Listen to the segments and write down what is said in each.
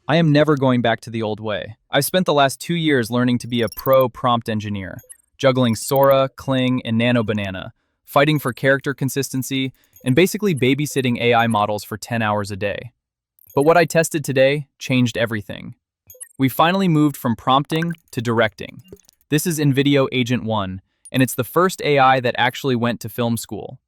I am never going back to the old way. I've spent the last 2 years learning to be a pro prompt engineer, juggling Sora, Kling, and Nano Banana, fighting for character consistency, and basically babysitting AI models for 10 hours a day. But what I tested today changed everything. We finally moved from prompting to directing. This is Invideo Agent One, and it's the first AI that actually went to film school.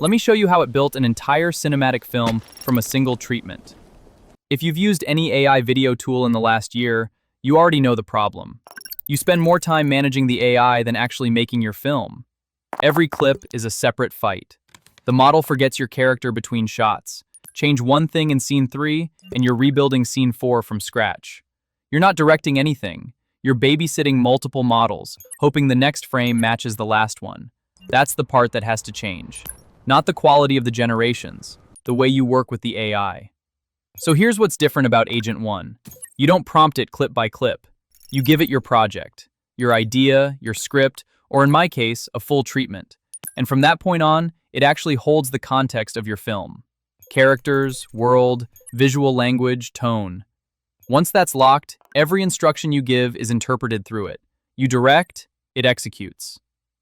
Let me show you how it built an entire cinematic film from a single treatment. If you've used any AI video tool in the last year, you already know the problem. You spend more time managing the AI than actually making your film. Every clip is a separate fight. The model forgets your character between shots. Change one thing in scene 3, and you're rebuilding scene 4 from scratch. You're not directing anything. You're babysitting multiple models, hoping the next frame matches the last one. That's the part that has to change. Not the quality of the generations, the way you work with the AI. So here's what's different about Agent One. You don't prompt it clip by clip. You give it your project, your idea, your script, or in my case, a full treatment. And from that point on, it actually holds the context of your film. Characters, world, visual language, tone. Once that's locked, every instruction you give is interpreted through it. You direct, it executes.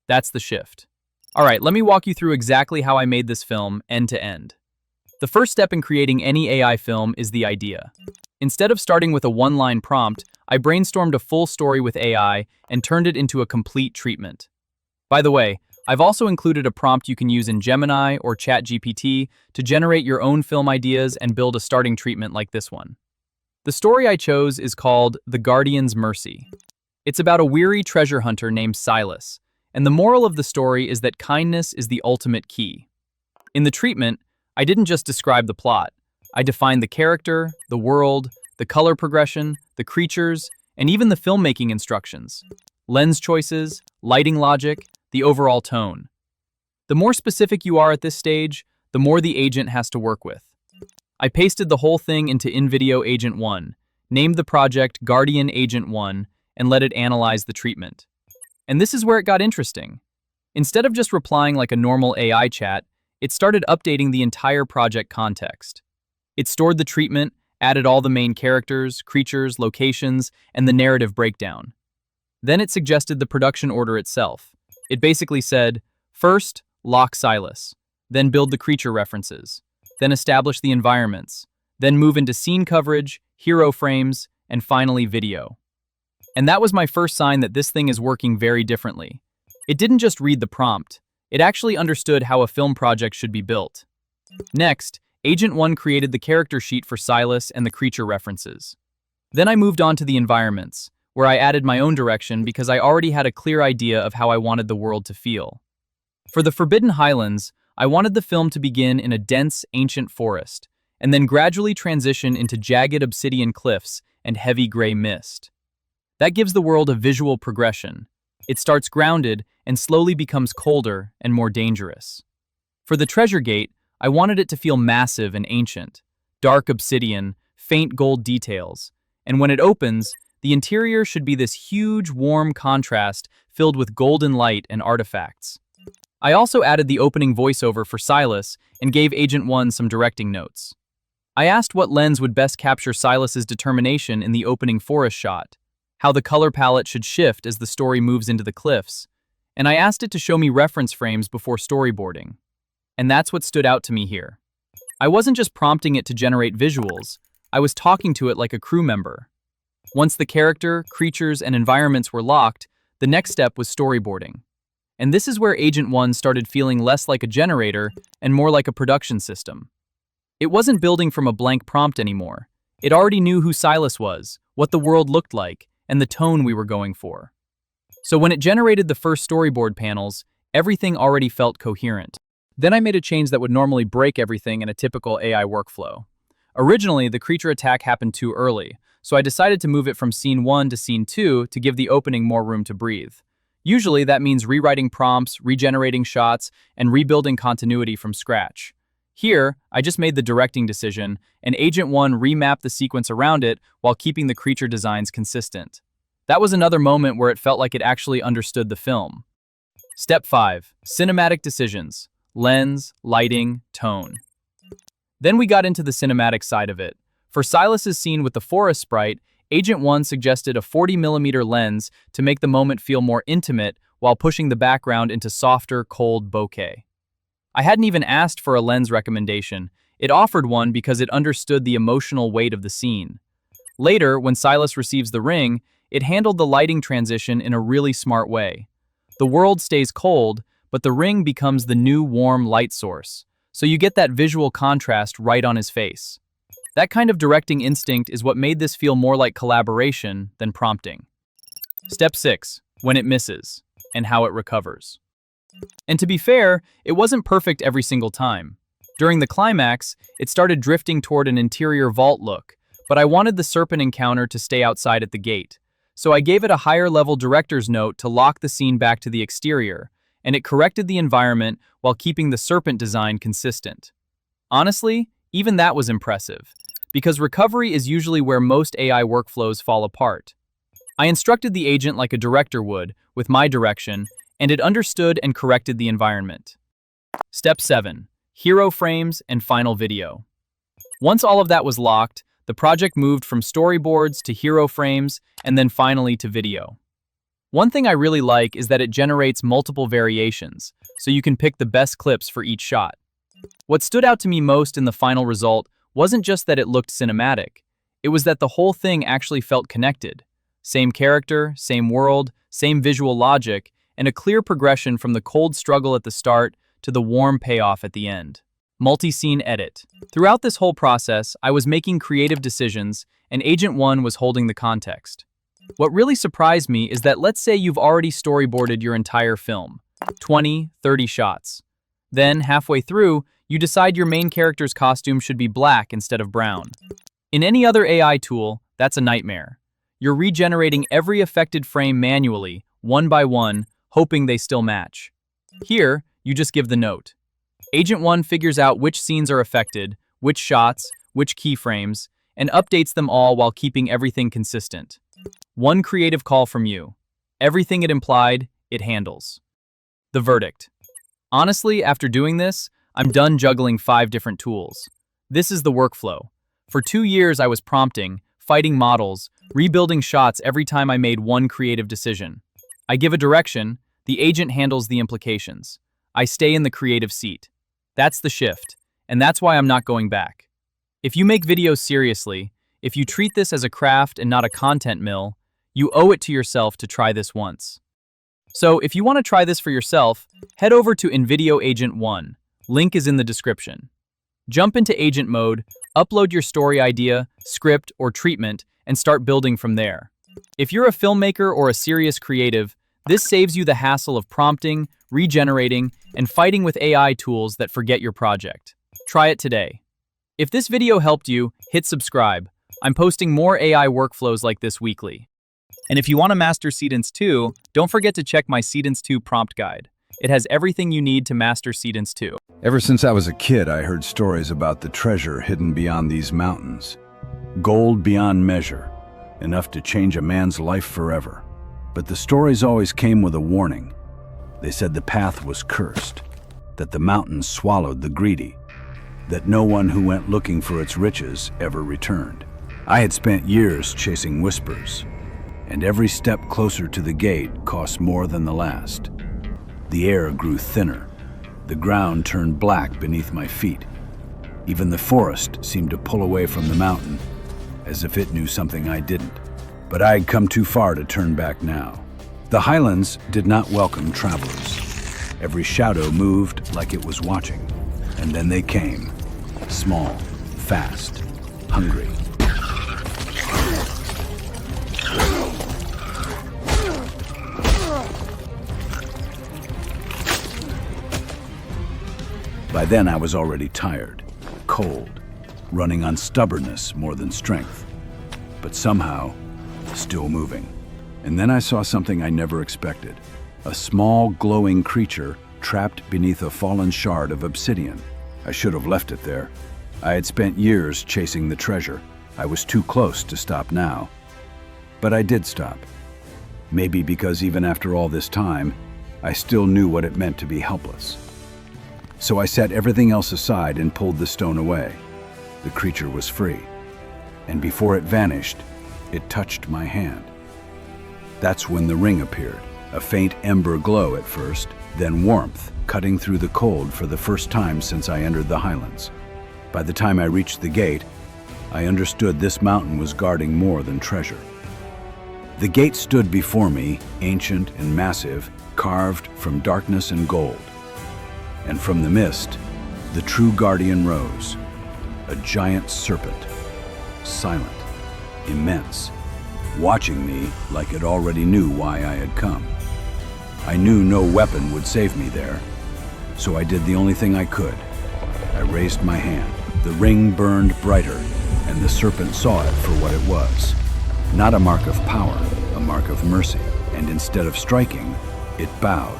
That's the shift. All right, let me walk you through exactly how I made this film end to end. The first step in creating any AI film is the idea. Instead of starting with a one-line prompt, I brainstormed a full story with AI and turned it into a complete treatment. By the way, I've also included a prompt you can use in Gemini or ChatGPT to generate your own film ideas and build a starting treatment like this one. The story I chose is called The Guardian's Mercy. It's about a weary treasure hunter named Silas, and the moral of the story is that kindness is the ultimate key. In the treatment, I didn't just describe the plot. I defined the character, the world, the color progression, the creatures, and even the filmmaking instructions. Lens choices, lighting logic, the overall tone. The more specific you are at this stage, the more the agent has to work with. I pasted the whole thing into Invideo Agent One, named the project Guardian Agent One, and let it analyze the treatment. And this is where it got interesting. Instead of just replying like a normal AI chat, it started updating the entire project context. It stored the treatment, added all the main characters, creatures, locations, and the narrative breakdown. Then it suggested the production order itself. It basically said, first, lock Silas, then build the creature references, then establish the environments, then move into scene coverage, hero frames, and finally video. And that was my first sign that this thing is working very differently. It didn't just read the prompt. It actually understood how a film project should be built. Next, Agent One created the character sheet for Silas and the creature references. Then I moved on to the environments, where I added my own direction because I already had a clear idea of how I wanted the world to feel. For the Forbidden Highlands, I wanted the film to begin in a dense, ancient forest, and then gradually transition into jagged obsidian cliffs and heavy gray mist. That gives the world a visual progression. It starts grounded and slowly becomes colder and more dangerous. For the treasure gate, I wanted it to feel massive and ancient, dark obsidian, faint gold details, and when it opens, the interior should be this huge, warm contrast filled with golden light and artifacts. I also added the opening voiceover for Silas and gave Agent One some directing notes. I asked what lens would best capture Silas's determination in the opening forest shot, how the color palette should shift as the story moves into the cliffs, and I asked it to show me reference frames before storyboarding. And that's what stood out to me here. I wasn't just prompting it to generate visuals, I was talking to it like a crew member. Once the character, creatures, and environments were locked, the next step was storyboarding. And this is where Agent One started feeling less like a generator and more like a production system. It wasn't building from a blank prompt anymore. It already knew who Silas was, what the world looked like, and the tone we were going for. So when it generated the first storyboard panels, everything already felt coherent. Then I made a change that would normally break everything in a typical AI workflow. Originally, the creature attack happened too early, so I decided to move it from scene 1 to scene 2 to give the opening more room to breathe. Usually that means rewriting prompts, regenerating shots, and rebuilding continuity from scratch. Here, I just made the directing decision, and Agent One remapped the sequence around it while keeping the creature designs consistent. That was another moment where it felt like it actually understood the film. Step 5. Cinematic decisions. Lens, lighting, tone. Then we got into the cinematic side of it. For Silas's scene with the forest sprite, Agent One suggested a 40mm lens to make the moment feel more intimate while pushing the background into softer, cold bokeh. I hadn't even asked for a lens recommendation. It offered one because it understood the emotional weight of the scene. Later, when Silas receives the ring, it handled the lighting transition in a really smart way. The world stays cold, but the ring becomes the new warm light source, so you get that visual contrast right on his face. That kind of directing instinct is what made this feel more like collaboration than prompting. Step 6. When it misses, and how it recovers. And to be fair, it wasn't perfect every single time. During the climax, it started drifting toward an interior vault look, but I wanted the serpent encounter to stay outside at the gate. So I gave it a higher-level director's note to lock the scene back to the exterior, and it corrected the environment while keeping the serpent design consistent. Honestly, even that was impressive, because recovery is usually where most AI workflows fall apart. I instructed the agent like a director would, with my direction, and it understood and corrected the environment. Step 7. Hero frames and final video. Once all of that was locked, the project moved from storyboards to hero frames and then finally to video. One thing I really like is that it generates multiple variations, so you can pick the best clips for each shot. What stood out to me most in the final result wasn't just that it looked cinematic, it was that the whole thing actually felt connected. Same character, same world, same visual logic, and a clear progression from the cold struggle at the start to the warm payoff at the end. Multi-scene edit. Throughout this whole process, I was making creative decisions, and Agent One was holding the context. What really surprised me is that let's say you've already storyboarded your entire film, 20, 30 shots. Then, halfway through, you decide your main character's costume should be black instead of brown. In any other AI tool, that's a nightmare. You're regenerating every affected frame manually, one by one, hoping they still match. Here, you just give the note. Agent One figures out which scenes are affected, which shots, which keyframes, and updates them all while keeping everything consistent. One creative call from you. Everything it implied, it handles. The verdict. Honestly, after doing this, I'm done juggling 5 different tools. This is the workflow. For 2 years, I was prompting, fighting models, rebuilding shots every time I made one creative decision. I give a direction, the agent handles the implications. I stay in the creative seat. That's the shift, and that's why I'm not going back. If you make videos seriously, if you treat this as a craft and not a content mill, you owe it to yourself to try this once. So if you want to try this for yourself, head over to Invideo Agnet One. Link is in the description. Jump into agent mode, upload your story idea, script, or treatment, and start building from there. If you're a filmmaker or a serious creative, this saves you the hassle of prompting, regenerating, and fighting with AI tools that forget your project. Try it today. If this video helped you, hit subscribe. I'm posting more AI workflows like this weekly. And if you want to master Seedance 2, don't forget to check my Seedance 2 prompt guide. It has everything you need to master Seedance 2. Ever since I was a kid, I heard stories about the treasure hidden beyond these mountains. Gold beyond measure, enough to change a man's life forever. But the stories always came with a warning. They said the path was cursed, that the mountains swallowed the greedy, that no one who went looking for its riches ever returned. I had spent years chasing whispers, and every step closer to the gate cost more than the last. The air grew thinner. The ground turned black beneath my feet. Even the forest seemed to pull away from the mountain, as if it knew something I didn't. But I had come too far to turn back now. The highlands did not welcome travelers. Every shadow moved like it was watching. And then they came, small, fast, hungry. By then I was already tired, cold, running on stubbornness more than strength, but somehow still moving. And then I saw something I never expected. A small, glowing creature trapped beneath a fallen shard of obsidian. I should have left it there. I had spent years chasing the treasure. I was too close to stop now. But I did stop. Maybe because even after all this time, I still knew what it meant to be helpless. So I set everything else aside and pulled the stone away. The creature was free. and before it vanished, it touched my hand. That's when the ring appeared, a faint ember glow at first, then warmth, cutting through the cold for the first time since I entered the highlands. By the time I reached the gate, I understood this mountain was guarding more than treasure. The gate stood before me, ancient and massive, carved from darkness and gold. And from the mist, the true guardian rose, a giant serpent, silent, immense, watching me like it already knew why I had come. I knew no weapon would save me there, so I did the only thing I could. I raised my hand. The ring burned brighter, and the serpent saw it for what it was. Not a mark of power, a mark of mercy, and instead of striking, it bowed.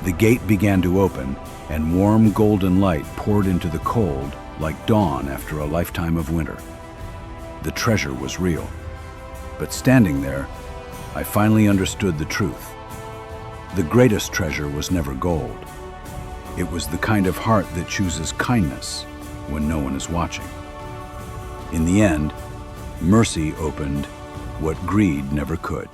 The gate began to open, and warm golden light poured into the cold like dawn after a lifetime of winter. The treasure was real, but standing there, I finally understood the truth. The greatest treasure was never gold. It was the kind of heart that chooses kindness when no one is watching. In the end, mercy opened what greed never could.